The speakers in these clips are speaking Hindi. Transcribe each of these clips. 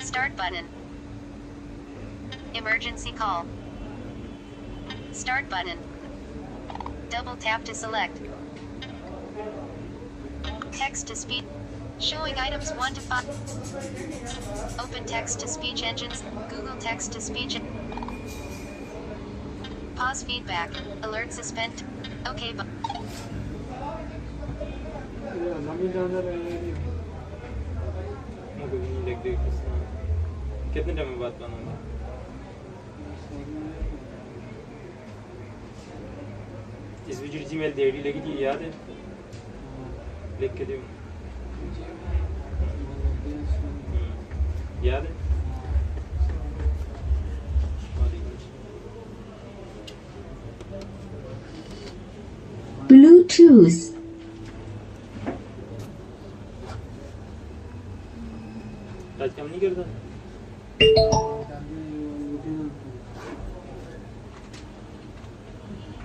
Start button. Emergency call. Start button. Double tap to select. Text to speech. Showing items 1 to 5. Open text to speech engines. Google text to speech. Pause feedback. Alert suspend. Okay. कितने टाइम में बात बनाऊंगा? इस वीडियो की मेल डेढ़ी लगी थी, याद है? लिख के दो। याद है? Bluetooth. आज काम नहीं करता?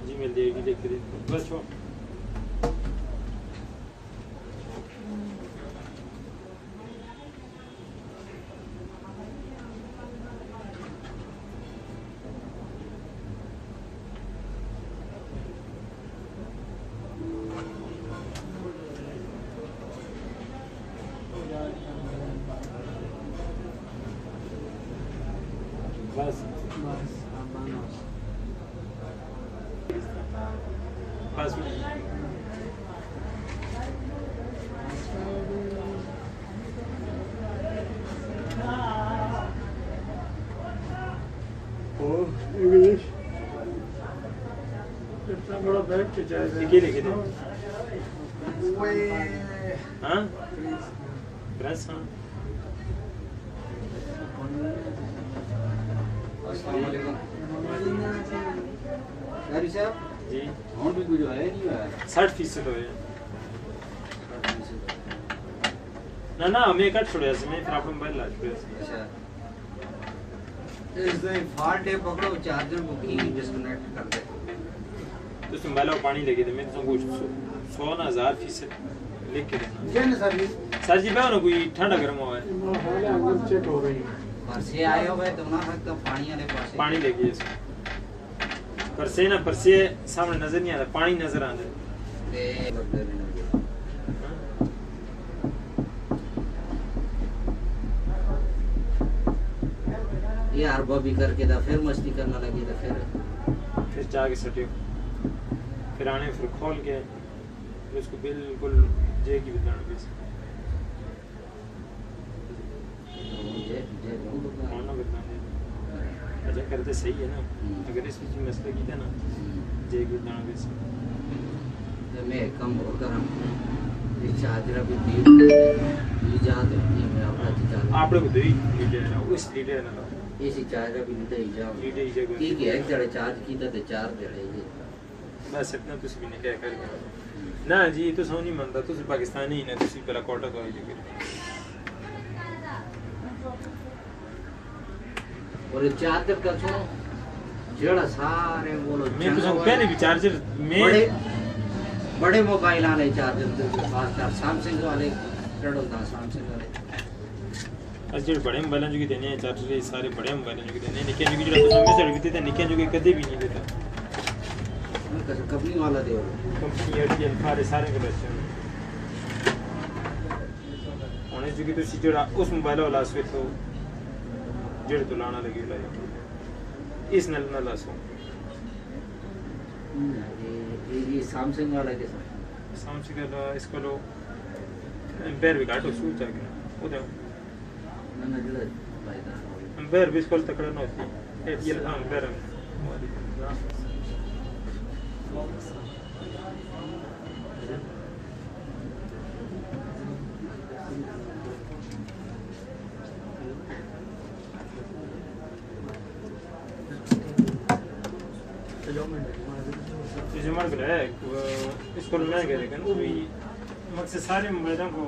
जी मेल डेढ़ी लिख के दे। बस छोड़। बस बस इंग्लिश कितना बड़ा बैग के चाहिए लिखे थे हाँ प्रेस हाँ जी 60% हो ना ना मैं कट छोड़े मैं फिर आपको मोबाइल ला छोड़े अच्छा इसमें फॉल्ट है पकड़ो चार्जर को की डिस्कनेक्ट कर दे तो उसमें मोबाइल में पानी लगे थे मैं तो कुछ 100,000% लिख के देना ये ना सर जी मैं कोई ठंडा गर्म हुआ है अंदर चेक हो रही है पर से आए हो भाई तो ना तो पानी वाले पास पानी लगी है इसमें पर से सामने नजर नहीं आता पानी नजर आता है यार बॉबी करके था फिर मस्ती करने लगी तो फिर जाके सटियो फिर आने फिर खोल के फिर उसको बिल्कुल जेगी बिताने पे अच्छा करते सही है ना अगर इस बीच में मसला की था ना जेगी बिताने पे मैं कम होकर हम ये चार्जर भी दी ये जाते हैं मैं अपना चार्जर आप लोग दो ही लीटर है उस लीटर है ना इसी चार्जर भी दी जाओ लीटर ही जगह ठीक है एक जड़े चार्ज की तो चार जड़े ये बस इतना कुछ भी नहीं क्या कर ना जी तो सो नहीं मानता तो पाकिस्तानी ही ना तो पहला कोटा तो आई जगह और चार्जर का छो जेड़ा सारे बोलो मैं तो पहले भी चार्जर में बड़े मोबाइल वाले चार्जर खासकर सैमसंग वाले रड़ो ना सैमसंग वाले जो बड़े मोबाइल जो देने हैं चार्जर ये सारे बड़े मोबाइल जो देने हैं निके जो जो में से देते हैं निके जो कभी भी नहीं देता कंपनी वाला दे कंपनी एयरटेल सारे सारे के बच्चे और जो कि तो सीजरा उस मोबाइल वाला से तो जेड़ तो लाना लगी लाई इस नल ना लासो ये सैमसंग वाला के सैमसंग का इसको लो एम्पेयर भी काटो सूच जाके वो दे ना जड़ा एम्पेयर भी इसको तकड़ा ना होती ये एम्पेयर जो मर गया है इसको मैं कह लेकिन वो भी मकसद सारे मैदान को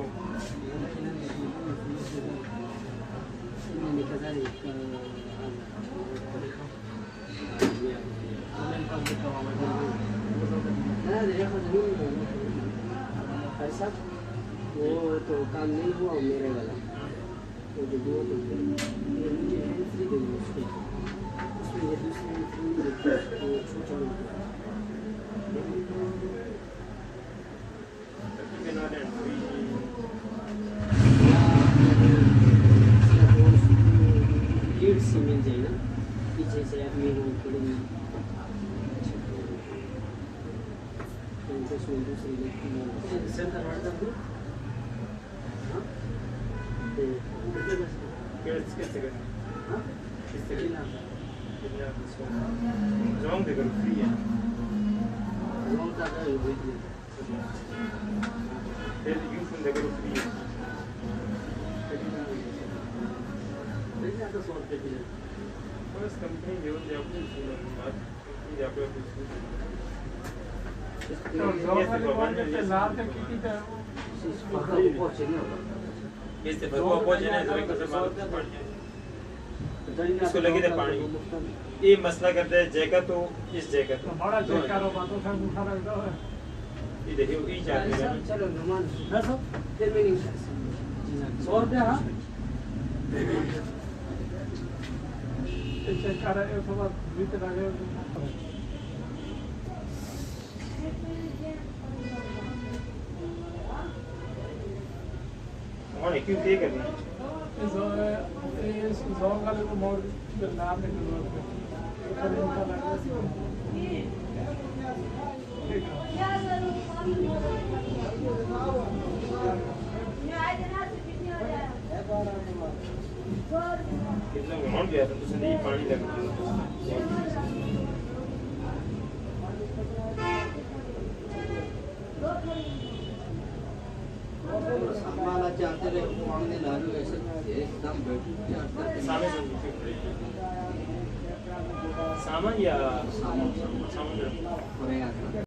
वो तो काम नहीं हुआ मेरे वाला वो जो दो होते हैं ये है फ्री दे दो उसको उसमें ये दूसरी फ्री देते हैं वो छोटा होता है लीड से मिल जाए ना पीछे से आदमी वो थोड़ी दूसरी सेंटर हट जाती है Wrong they got free yeah. Wrong that I will wait. Then you from they got free. Then that is what they do. First company they will have to see but they have to see. Este bagua pode né जो एक से बात इसको लगी थे पानी ये मसला करते हैं जैका तो इस जैका तो बड़ा जैका रो बातों से उठा रहा है ये देखिए ये जाती है चलो नुमान बस फिर मीनिंग 100 रुपया हां जैका रहा है तो बात भीतर आ गए और क्यों पे करना इस जोन का तो मोर नाम नहीं कितना ग्राउंड गया था तो सही पानी लगना हमारा चाहते रहे मांगने ला लो ऐसे एकदम सामान या सामान सामान